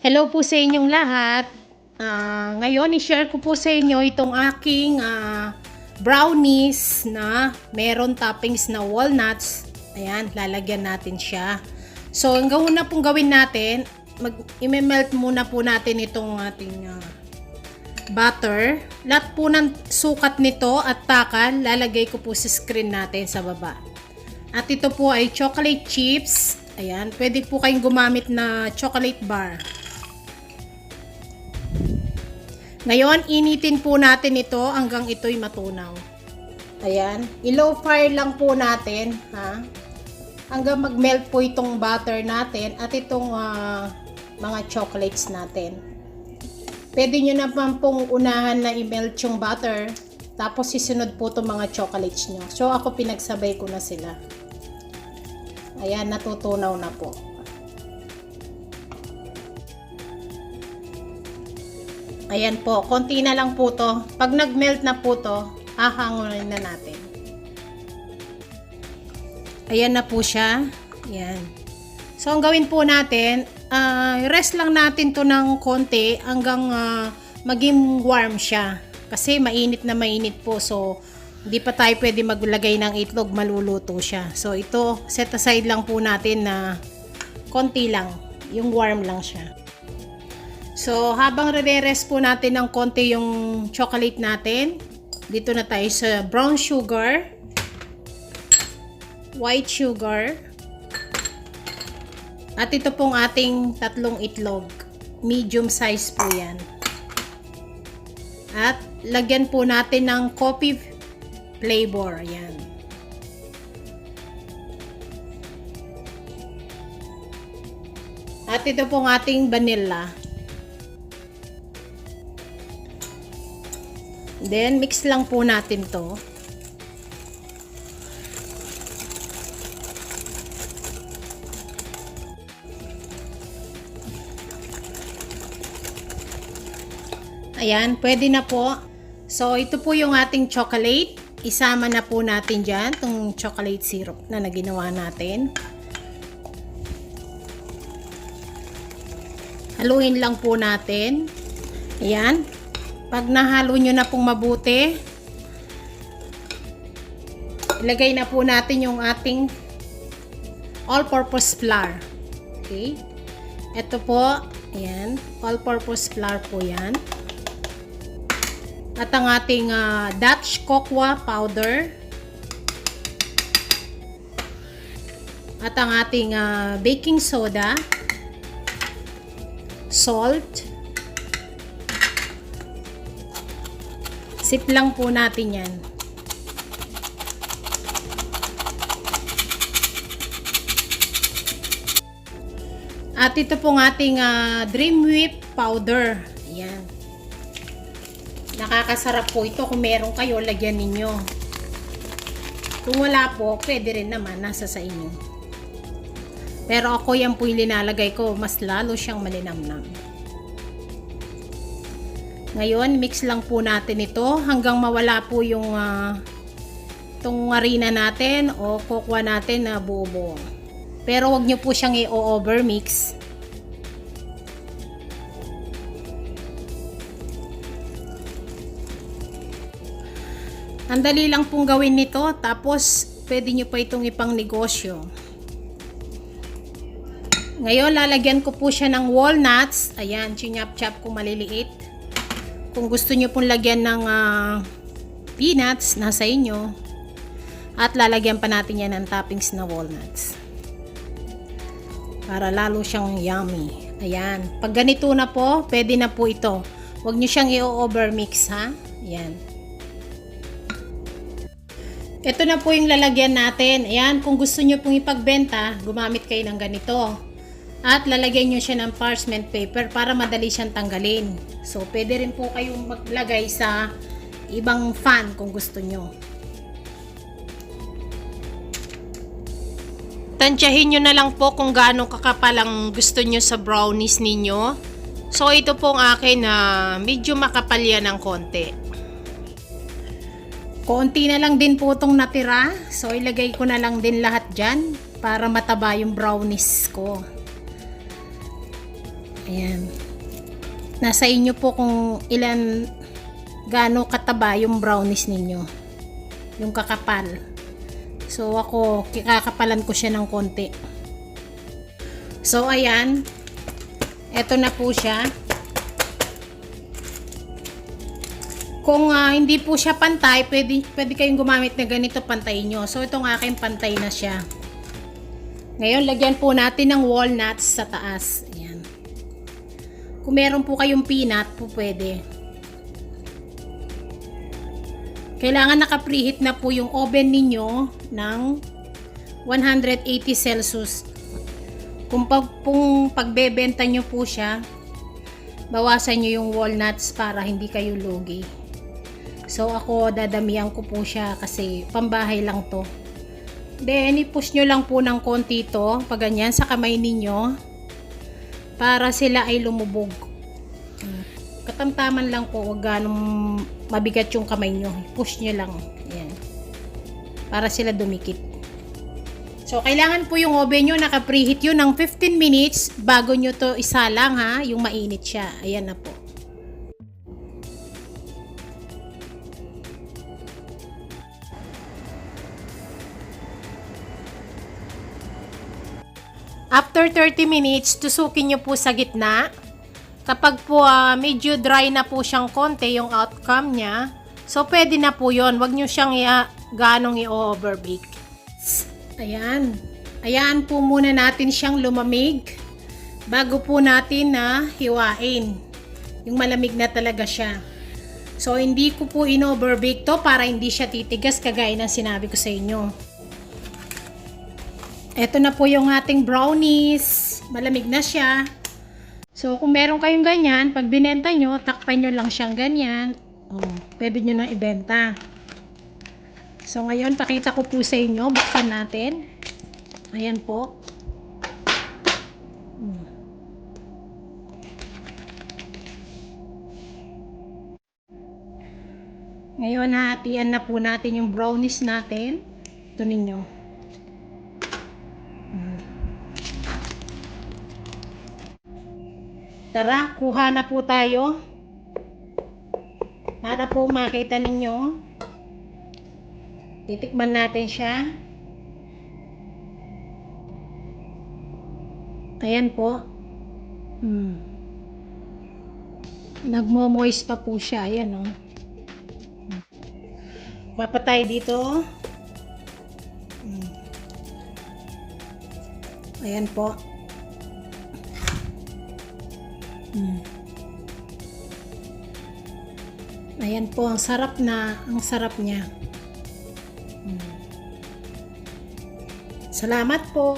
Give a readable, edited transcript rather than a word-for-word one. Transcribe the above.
Hello po sa inyong lahat. Ngayon, i-share ko po sa inyo itong aking brownies na meron toppings na walnuts. Ayan, lalagyan natin siya. So, ang una pong gawin natin, i-melt muna po natin itong ating butter. Lahat po ng sukat nito at takal, lalagay ko po sa screen natin sa baba. At ito po ay chocolate chips. Ayan, pwede po kayong gumamit na chocolate bar. Ngayon, initin po natin ito hanggang ito'y matunaw. Ayan, i-low fire lang po natin, ha? Hanggang mag-melt po itong butter natin at itong mga chocolates natin. Pwede nyo naman pong unahan na i-melt yung butter, tapos sisunod po itong mga chocolates nyo. So, ako pinagsabay ko na sila. Ayan, natutunaw na po. Ayan po, konti na lang po to. Pag nag-melt na po to, hahangunin na natin. Ayan na po siya. Ayan. So, ang gawin po natin, rest lang natin to ng konti hanggang maging warm siya. Kasi mainit na mainit po. So, hindi pa tayo pwede maglagay ng itlog, maluluto siya. So, ito, set aside lang po natin na konti lang. Yung warm lang siya. So, habang re-rest po natin ng konti yung chocolate natin, dito na tayo sa brown sugar, white sugar, at ito pong ating tatlong itlog. Medium size po yan. At lagyan po natin ng coffee flavor. Yan. At ito pong ating vanilla. Then, mix lang po natin to. Ayan, pwede na po. So, ito po yung ating chocolate. Isama na po natin dyan, itong chocolate syrup na naginawa natin. Haluin lang po natin. Ayan. Pag nahalo nyo na pong mabuti, ilagay na po natin yung ating all-purpose flour. Okay? Ito po, ayan, all-purpose flour po yan. At ang ating Dutch cocoa powder. At ang ating baking soda, salt. Sip lang po natin yan. At ito pong ating Dream Whip powder. Ayan. Nakakasarap po ito. Kung meron kayo, lagyan ninyo. Kung wala po, pwede rin naman. Nasa sa inyo. Pero ako yan po yung linalagay ko. Mas lalo siyang malinamnam. Ngayon, mix lang po natin ito hanggang mawala po yung itong harina natin o cocoa natin na buo-buo. Pero wag nyo po siyang i-overmix. Ang dali lang pong gawin nito, tapos pwede nyo pa itong ipang negosyo. Ngayon, lalagyan ko po siya ng walnuts. Ayan, chinyap-chap ko maliliit. Kung gusto nyo pong lagyan ng peanuts, nasa inyo. At lalagyan pa natin yan ng toppings na walnuts. Para lalo siyang yummy. Ayan. Pag ganito na po, pwede na po ito. Huwag nyo siyang i-overmix, ha? Ayan. Ito na po yung lalagyan natin. Ayan. Kung gusto nyo pong ipagbenta, gumamit kayo ng ganito. At lalagyan nyo siya ng parchment paper para madali siyang tanggalin. So, pwede rin po kayong maglagay sa ibang fan kung gusto nyo. Tansyahin nyo na lang po kung gaano kakapal ang gusto nyo sa brownies ninyo. So ito pong akin na medyo makapal yan ng konti. Konti na lang din po itong natira. So ilagay ko na lang din lahat dyan para mataba yung brownies ko. Ayan. Nasa inyo po kung gaano kataba yung brownies ninyo. Yung kakapal. So ako, kakapalan ko siya ng konti. So ayan. Eto na po siya. Kung hindi po siya pantay, pwede kayong gumamit na ganito, pantayin nyo. So itong aking pantay na siya. Ngayon, lagyan po natin ng walnuts sa taas. Ayan. Kung meron po kayong peanut, po pwede. Kailangan naka-preheat na po yung oven ninyo ng 180 Celsius. Kung pagbebenta nyo po siya, bawasan nyo yung walnuts para hindi kayo lugi. So ako, dadamihan ko po siya kasi pambahay lang to. Then, i-push nyo lang po ng konti to, pag ganyan, sa kamay ninyo, para sila ay lumubog. Katamtaman lang po, huwag ganong mabigat yung kamay nyo. Push nyo lang. Ayan. Para sila dumikit. So, kailangan po yung oven nyo, naka-preheat yun ng 15 minutes bago nyo to isalang ha, yung mainit siya. Ayan na po. After 30 minutes, tusukin nyo po sa gitna. Kapag po medyo dry na po siyang konti yung outcome niya, so pwede na po yun. Huwag nyo siyang ganong i-overbake. Ayan. Ayan po muna natin siyang lumamig bago po natin na hiwain. Yung malamig na talaga siya. So, hindi ko po in-overbake to para hindi siya titigas kagaya ng sinabi ko sa inyo. Ito na po yung ating brownies. Malamig na siya. So, kung meron kayong ganyan, pag binenta nyo, takpan nyo lang siyang ganyan. Pwede nyo nang ibenta. So, ngayon, pakita ko po sa inyo. Buksan natin. Ayan po. Ngayon, hatian na po natin yung brownies natin. Ito ninyo. Tara, kuha na po tayo. Para po makita ninyo. Titikman natin siya. Ayan po. Nagmo-moist pa po siya. Ayan o. Mapatay dito. Ayan po. Ayan po. Ang sarap niya. Salamat po.